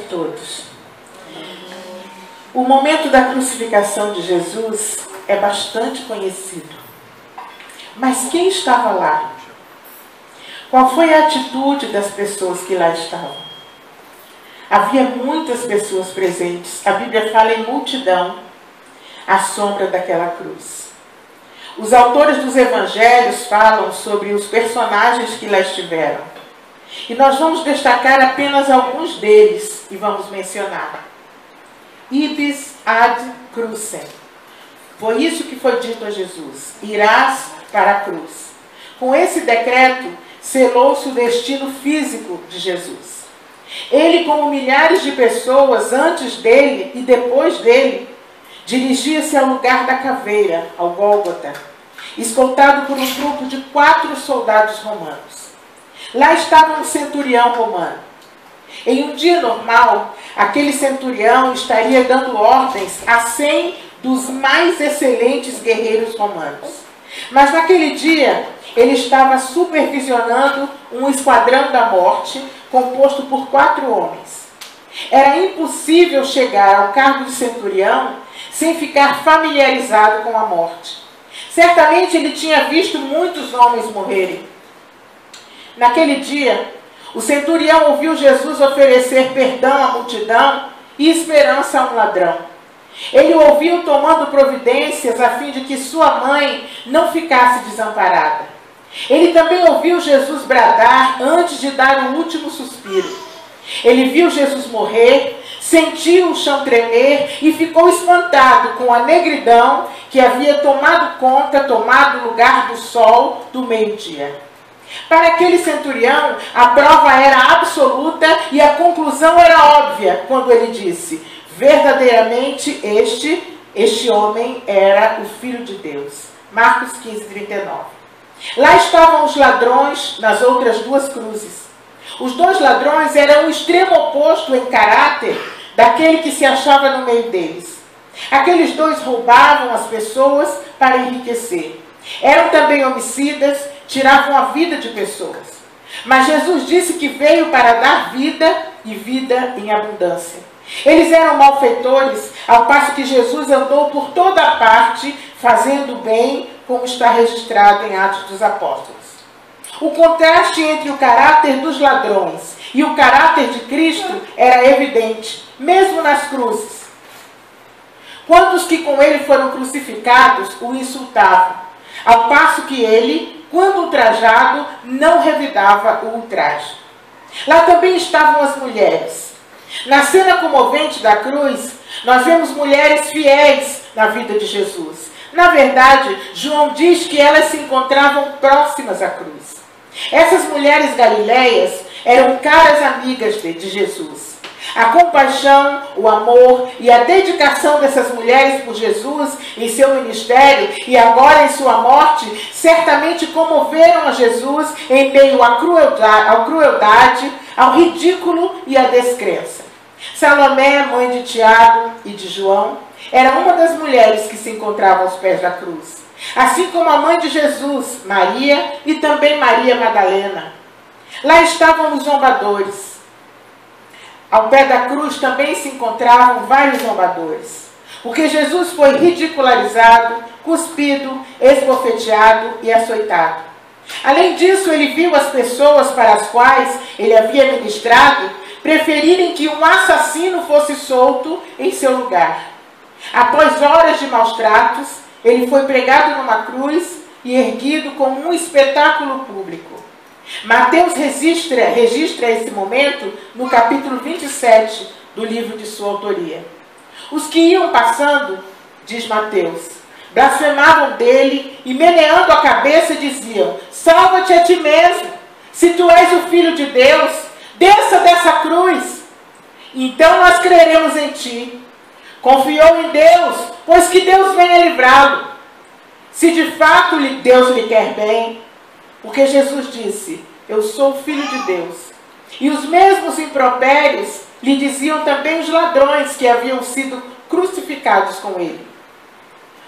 todos. O momento da crucificação de Jesus é bastante conhecido. Mas quem estava lá? Qual foi a atitude das pessoas que lá estavam? Havia muitas pessoas presentes. A Bíblia fala em multidão à sombra daquela cruz. Os autores dos evangelhos falam sobre os personagens que lá estiveram. E nós vamos destacar apenas alguns deles e vamos mencionar. Ibis ad crucem. Foi isso que foi dito a Jesus. Irás para a cruz. Com esse decreto, selou-se o destino físico de Jesus. Ele, como milhares de pessoas antes dele e depois dele, dirigia-se ao lugar da caveira, ao Gólgota, escoltado por um grupo de 4 soldados romanos. Lá estava um centurião romano. Em um dia normal, aquele centurião estaria dando ordens a 100 dos mais excelentes guerreiros romanos. Mas naquele dia, ele estava supervisionando um esquadrão da morte composto por 4 homens. Era impossível chegar ao cargo de centurião sem ficar familiarizado com a morte. Certamente ele tinha visto muitos homens morrerem. Naquele dia, o centurião ouviu Jesus oferecer perdão à multidão e esperança a um ladrão. Ele o ouviu tomando providências a fim de que sua mãe não ficasse desamparada. Ele também ouviu Jesus bradar antes de dar o último suspiro. Ele viu Jesus morrer, sentiu o chão tremer e ficou espantado com a negridão que havia tomado lugar do sol do meio-dia. Para aquele centurião, a prova era absoluta e a conclusão era óbvia quando ele disse: verdadeiramente este homem era o Filho de Deus. Marcos 15, 39. Lá estavam os ladrões nas outras 2 cruzes. Os 2 ladrões eram o extremo oposto em caráter daquele que se achava no meio deles. Aqueles 2 roubavam as pessoas para enriquecer. Eram também homicidas, tiravam a vida de pessoas. Mas Jesus disse que veio para dar vida e vida em abundância. Eles eram malfeitores, ao passo que Jesus andou por toda a parte, fazendo bem, como está registrado em Atos dos Apóstolos. O contraste entre o caráter dos ladrões e o caráter de Cristo era evidente, mesmo nas cruzes. Quantos que com ele foram crucificados o insultavam, ao passo que ele, quando ultrajado, não revidava o ultraje. Lá também estavam as mulheres. Na cena comovente da cruz, nós vemos mulheres fiéis na vida de Jesus. Na verdade, João diz que elas se encontravam próximas à cruz. Essas mulheres galileias eram caras amigas de Jesus. A compaixão, o amor e a dedicação dessas mulheres por Jesus em seu ministério e agora em sua morte certamente comoveram a Jesus em meio à crueldade, ao ridículo e à descrença. Salomé, mãe de Tiago e de João, era uma das mulheres que se encontrava aos pés da cruz. Assim como a mãe de Jesus, Maria, e também Maria Madalena. Lá estavam os zombadores. Ao pé da cruz também se encontravam vários zombadores. Porque Jesus foi ridicularizado, cuspido, esbofeteado e açoitado. Além disso, ele viu as pessoas para as quais ele havia ministrado preferirem que um assassino fosse solto em seu lugar. Após horas de maus tratos, ele foi pregado numa cruz e erguido como um espetáculo público. Mateus registra esse momento no capítulo 27 do livro de sua autoria. Os que iam passando, diz Mateus, blasfemavam dele e, meneando a cabeça, diziam: salva-te a ti mesmo, se tu és o Filho de Deus, desça dessa cruz. Então nós creremos em ti. Confiou em Deus, pois que Deus venha livrá-lo. Se de fato Deus lhe quer bem, porque Jesus disse: eu sou o Filho de Deus. E os mesmos impropérios lhe diziam também os ladrões que haviam sido crucificados com ele.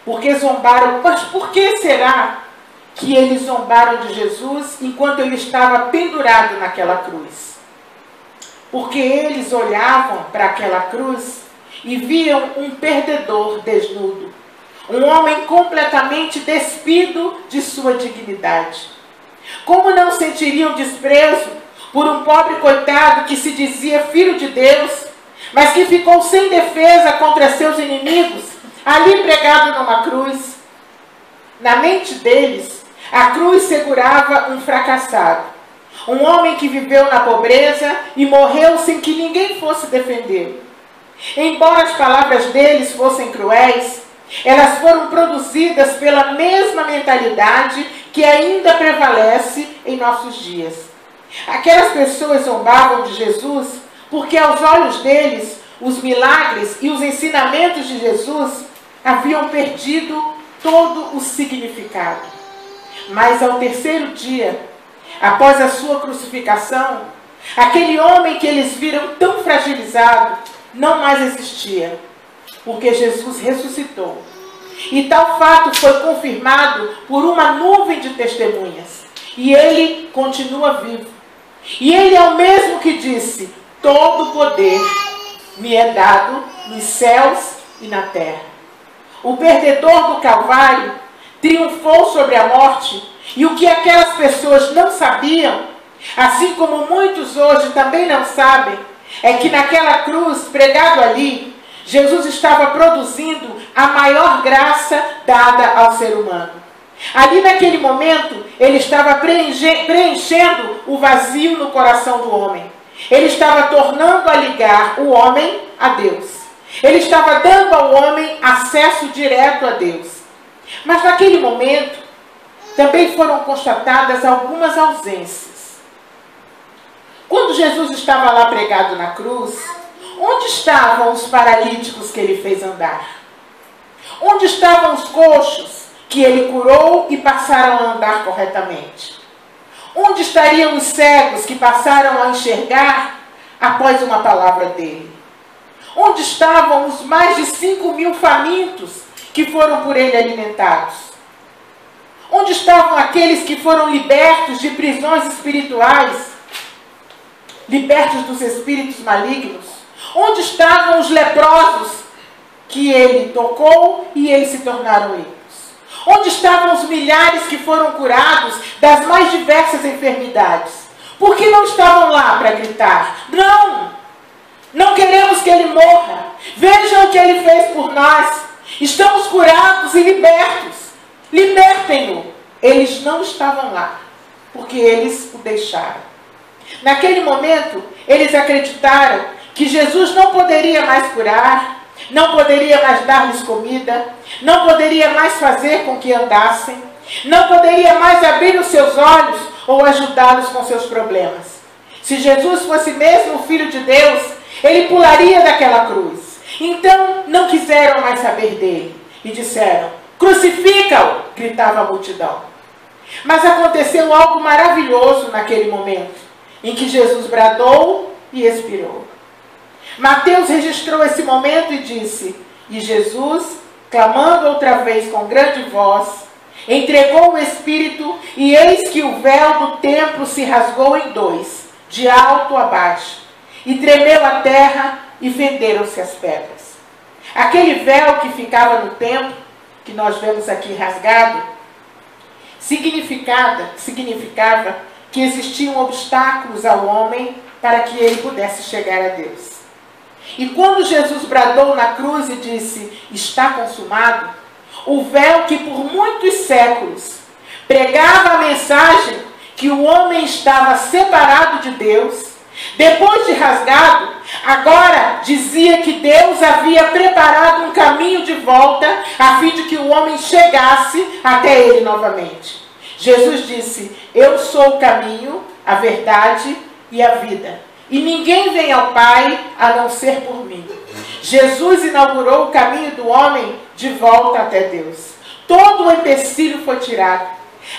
Porque zombaram, mas por que será que eles zombaram de Jesus enquanto ele estava pendurado naquela cruz? porque eles olhavam para aquela cruz e viam um perdedor desnudo, um homem completamente despido de sua dignidade. Como não sentiriam desprezo por um pobre coitado que se dizia filho de Deus, mas que ficou sem defesa contra seus inimigos, ali pregado numa cruz? Na mente deles, a cruz segurava um fracassado, um homem que viveu na pobreza e morreu sem que ninguém fosse defendê-lo. Embora as palavras deles fossem cruéis, elas foram produzidas pela mesma mentalidade que ainda prevalece em nossos dias. Aquelas pessoas zombavam de Jesus porque aos olhos deles os milagres e os ensinamentos de Jesus haviam perdido todo o significado. Mas ao terceiro dia, após a sua crucificação, aquele homem que eles viram tão fragilizado não mais existia, porque Jesus ressuscitou. E tal fato foi confirmado por uma nuvem de testemunhas. E ele continua vivo. E ele é o mesmo que disse: todo poder me é dado nos céus e na terra. O perdedor do Calvário triunfou sobre a morte. E o que aquelas pessoas não sabiam, assim como muitos hoje também não sabem, é que naquela cruz, pregado ali, Jesus estava produzindo a maior graça dada ao ser humano. Ali naquele momento, ele estava preenchendo o vazio no coração do homem. Ele estava tornando a ligar o homem a Deus. Ele estava dando ao homem acesso direto a Deus. Mas naquele momento, também foram constatadas algumas ausências. Quando Jesus estava lá pregado na cruz, onde estavam os paralíticos que ele fez andar? Onde estavam os coxos que ele curou e passaram a andar corretamente? Onde estariam os cegos que passaram a enxergar após uma palavra dele? Onde estavam os mais de 5.000 famintos que foram por ele alimentados? Onde estavam aqueles que foram libertos de prisões espirituais, libertos dos espíritos malignos? Onde estavam os leprosos que ele tocou e eles se tornaram limpos? Onde estavam os milhares que foram curados das mais diversas enfermidades? Por que não estavam lá para gritar? Não! Não queremos que ele morra. Vejam o que ele fez por nós. Estamos curados e libertos. Libertem-no. Eles não estavam lá, porque eles o deixaram. Naquele momento, eles acreditaram que Jesus não poderia mais curar, não poderia mais dar-lhes comida, não poderia mais fazer com que andassem, não poderia mais abrir os seus olhos ou ajudá-los com seus problemas. Se Jesus fosse mesmo o Filho de Deus, ele pularia daquela cruz. Então, não quiseram mais saber dele e disseram: crucifica-o! Gritava a multidão. Mas aconteceu algo maravilhoso naquele momento, em que Jesus bradou e expirou. Mateus registrou esse momento e disse: e Jesus, clamando outra vez com grande voz, entregou o Espírito, e eis que o véu do templo se rasgou em dois, de alto a baixo, e tremeu a terra e fenderam-se as pedras. Aquele véu que ficava no templo, que nós vemos aqui rasgado, significava que existiam obstáculos ao homem para que ele pudesse chegar a Deus. E quando Jesus bradou na cruz e disse: está consumado, o véu que por muitos séculos pregava a mensagem que o homem estava separado de Deus, depois de rasgado, agora dizia que Deus havia preparado um caminho de volta a fim de que o homem chegasse até ele novamente. Jesus disse: eu sou o caminho, a verdade e a vida. E ninguém vem ao Pai a não ser por mim. Jesus inaugurou o caminho do homem de volta até Deus. Todo o empecilho foi tirado.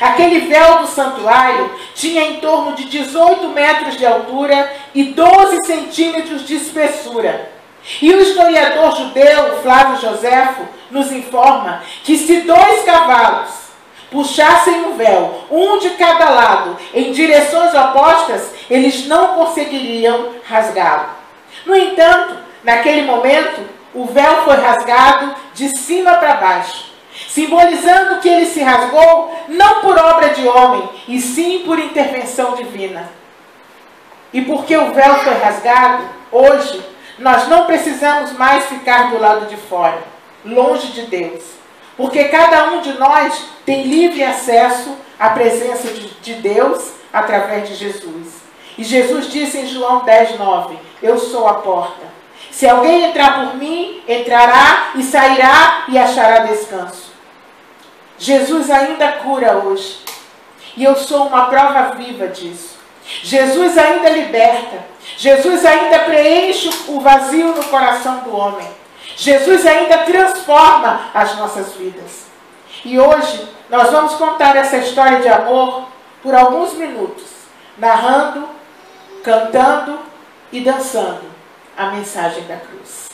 Aquele véu do santuário tinha em torno de 18 metros de altura e 12 centímetros de espessura. E o historiador judeu Flávio Joséfo nos informa que se 2 cavalos puxassem o véu, um de cada lado, em direções opostas, eles não conseguiriam rasgá-lo. No entanto, naquele momento, o véu foi rasgado de cima para baixo, simbolizando que ele se rasgou não por obra de homem, e sim por intervenção divina. E porque o véu foi rasgado, hoje, nós não precisamos mais ficar do lado de fora, longe de Deus. Porque cada um de nós tem livre acesso à presença de Deus através de Jesus. E Jesus disse em João 10:9, eu sou a porta. Se alguém entrar por mim, entrará e sairá e achará descanso. Jesus ainda cura hoje. E eu sou uma prova viva disso. Jesus ainda liberta. Jesus ainda preenche o vazio no coração do homem. Jesus ainda transforma as nossas vidas. E hoje nós vamos contar essa história de amor por alguns minutos, narrando, cantando e dançando a mensagem da cruz.